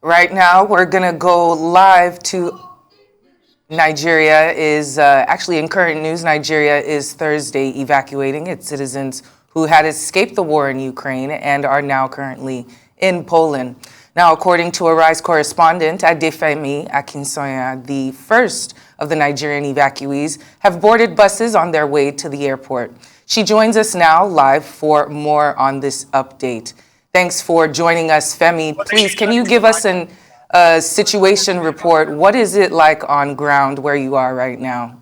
Right now, we're going to go live to Nigeria is actually in current news. Nigeria is Thursday evacuating its citizens who had escaped the war in Ukraine and are now currently in Poland. Now, according to Arise correspondent Adefemi Adesanya, the first of the Nigerian evacuees have boarded buses on their way to the airport. She joins us now live for more on this update. Thanks for joining us, Femi. Please, can you give us an situation report? What is it like on ground where you are right now?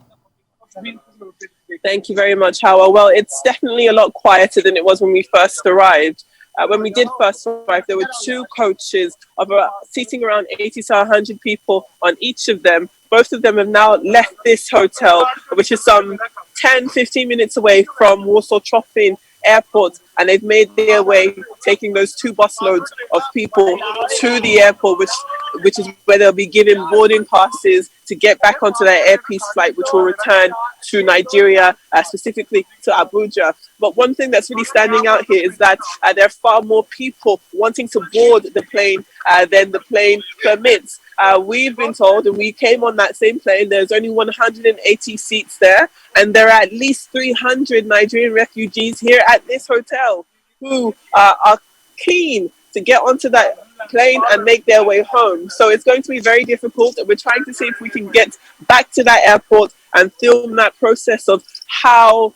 Thank you very much, Howard. Well, it's definitely a lot quieter than it was when we first arrived. When we did first arrive, there were two coaches of seating around 80 to 100 people on each of them. Both of them have now left this hotel, which is some 10, 15 minutes away from Warsaw Chopin Airport, and they've made their way, taking those two busloads of people to the airport, which is where they'll be given boarding passes to get back onto their Air Peace flight, which will return to Nigeria, specifically to Abuja. But one thing that's really standing out here is that there are far more people wanting to board the plane than the plane permits. We've been told, and we came on that same plane, there's only 180 seats there, and there are at least 300 Nigerian refugees here at this hotel who are keen to get onto that plane and make their way home. So it's going to be very difficult, and we're trying to see if we can get back to that airport and film that process of how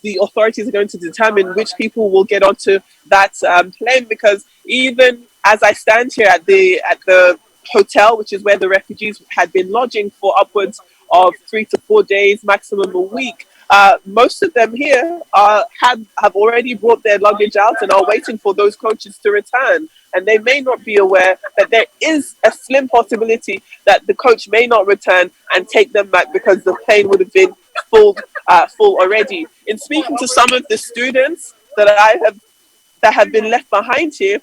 the authorities are going to determine which people will get onto that plane, because even as I stand here at the hotel, which is where the refugees had been lodging for upwards of 3 to 4 days, maximum a week, most of them here have already brought their luggage out and are waiting for those coaches to return. And they may not be aware that there is a slim possibility that the coach may not return and take them back because the plane would have been full already. In speaking to some of the students that have been left behind here,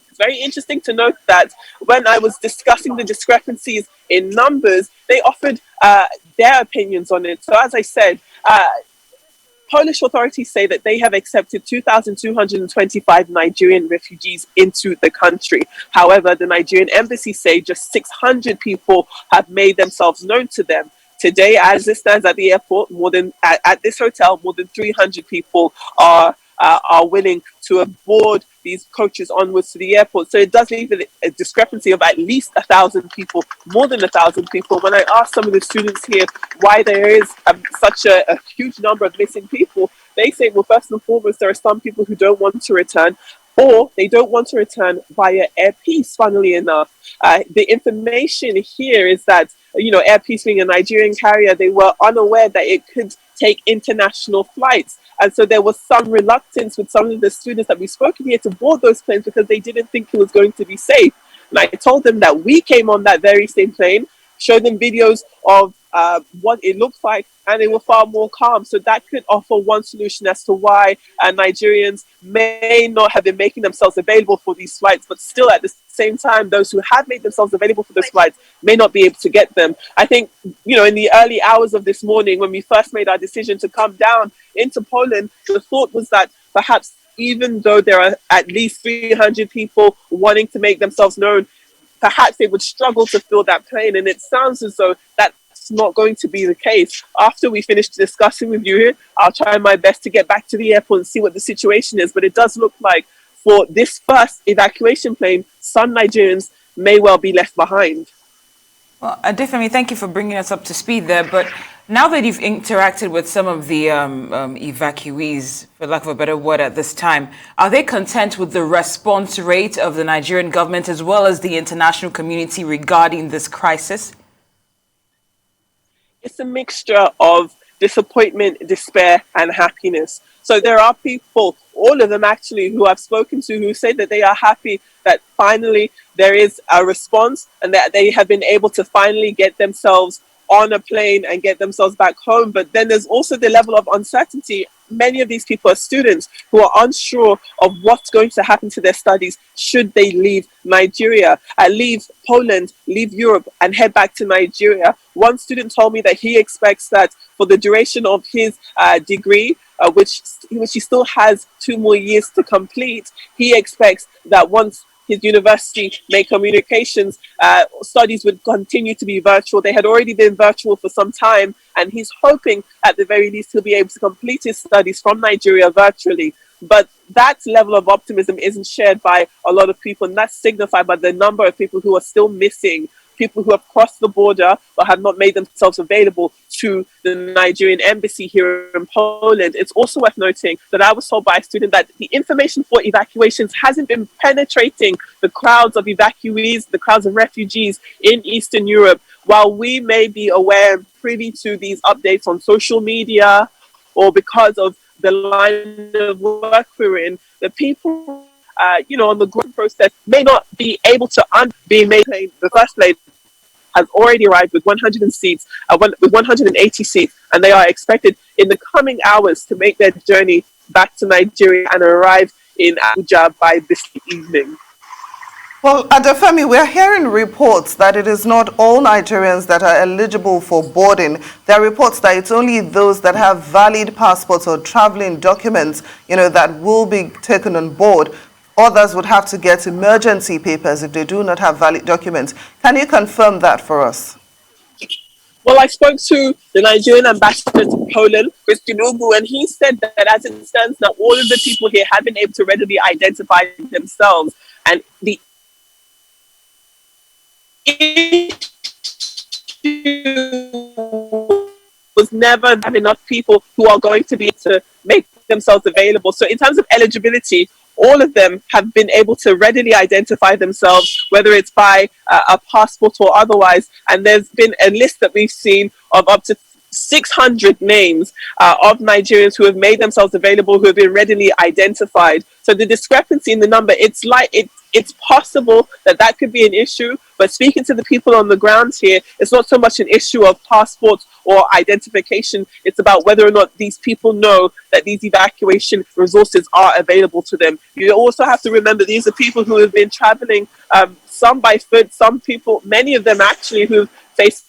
it's very interesting to note that when I was discussing the discrepancies in numbers, they offered their opinions on it. So as I said, Polish authorities say that they have accepted 2,225 Nigerian refugees into the country. However, the Nigerian embassy say just 600 people have made themselves known to them. Today, as it stands at the airport, at this hotel, more than 300 people are willing to board these coaches onwards to the airport. So it does leave a discrepancy of at least 1,000 people, more than 1,000 people. When I asked some of the students here why there is such a huge number of missing people, they say, well, first and foremost, there are some people who don't want to return, or they don't want to return via Air Peace, funnily enough. The information here is that, Air Peace being a Nigerian carrier, they were unaware that it could take international flights. And so there was some reluctance with some of the students that we've spoken here to board those planes because they didn't think it was going to be safe. And I told them that we came on that very same plane, showed them videos of what it looks like, and they were far more calm. So that could offer one solution as to why Nigerians may not have been making themselves available for these flights, but still at the same time, those who have made themselves available for those flights may not be able to get them. I think, in the early hours of this morning, when we first made our decision to come down into Poland, the thought was that perhaps even though there are at least 300 people wanting to make themselves known, perhaps they would struggle to fill that plane. And it sounds as though that's not going to be the case. After we finish discussing with you here, I'll try my best to get back to the airport and see what the situation is. But it does look like for this first evacuation plane, some Nigerians may well be left behind. Well, Adefemi, thank you for bringing us up to speed there. But now that you've interacted with some of the evacuees, for lack of a better word at this time, are they content with the response rate of the Nigerian government as well as the international community regarding this crisis? It's a mixture of disappointment, despair, and happiness. So there are people, all of them actually, who I've spoken to, who say that they are happy that finally there is a response and that they have been able to finally get themselves on a plane and get themselves back home. But then there's also the level of uncertainty. Many of these people are students who are unsure of what's going to happen to their studies should they leave Nigeria, leave Poland, leave Europe, and head back to Nigeria. One student told me that he expects that for the duration of his degree, which he still has 2 more years to complete, he expects that once his university made communications studies would continue to be virtual. They had already been virtual for some time, and he's hoping at the very least he'll be able to complete his studies from Nigeria virtually. But that level of optimism isn't shared by a lot of people, and that's signified by the number of people who are still missing, people who have crossed the border but have not made themselves available to the Nigerian embassy here in Poland. It's also worth noting that I was told by a student that the information for evacuations hasn't been penetrating the crowds of evacuees, the crowds of refugees in Eastern Europe. While we may be aware and privy to these updates on social media or because of the line of work we're in, the people on the ground process may not be able to be made. The first plane has already arrived with 100 seats, with 180 seats, and they are expected in the coming hours to make their journey back to Nigeria and arrive in Abuja by this evening. Well, Adefemi, we're hearing reports that it is not all Nigerians that are eligible for boarding. There are reports that it's only those that have valid passports or traveling documents, that will be taken on board. Others would have to get emergency papers if they do not have valid documents. Can you confirm that for us? Well, I spoke to the Nigerian ambassador to Poland, Christian Ugu, and he said that as it stands now, all of the people here have been able to readily identify themselves. And the was never have enough people who are going to be able to make themselves available. So in terms of eligibility, all of them have been able to readily identify themselves, whether it's by a passport or otherwise. And there's been a list that we've seen of up to 600 names of Nigerians who have made themselves available, who have been readily identified. So the discrepancy in the number, it's possible that could be an issue, but speaking to the people on the ground here, it's not so much an issue of passports or identification. It's about whether or not these people know that these evacuation resources are available to them. You also have to remember these are people who have been traveling, some by foot, many of them actually who've faced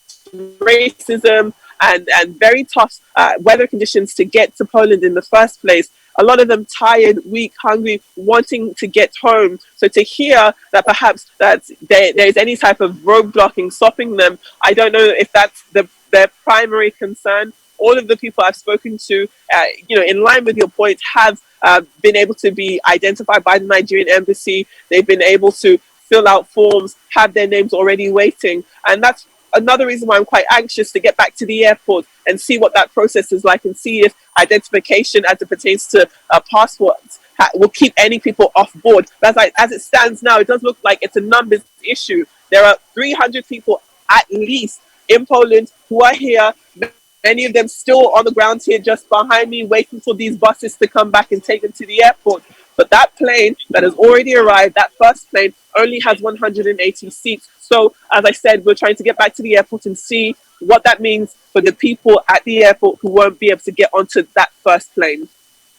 racism and very tough weather conditions to get to Poland in the first place. A lot of them tired, weak, hungry, wanting to get home. So to hear that perhaps that there's any type of roadblocking stopping them, I don't know if that's their primary concern. All of the people I've spoken to, in line with your point, have been able to be identified by the Nigerian embassy. They've been able to fill out forms, have their names already waiting. And that's another reason why I'm quite anxious to get back to the airport and see what that process is like and see if identification as it pertains to passports will keep any people off board. But as it stands now, it does look like it's a numbers issue. There are 300 people at least in Poland who are here. Many of them still on the ground here just behind me, waiting for these buses to come back and take them to the airport. But that plane that has already arrived, that first plane, only has 180 seats. So, as I said, we're trying to get back to the airport and see what that means for the people at the airport who won't be able to get onto that first plane.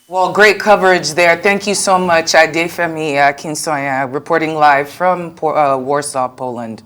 Well, great coverage there. Thank you so much, Adefemi Adesanya, reporting live from Warsaw, Poland.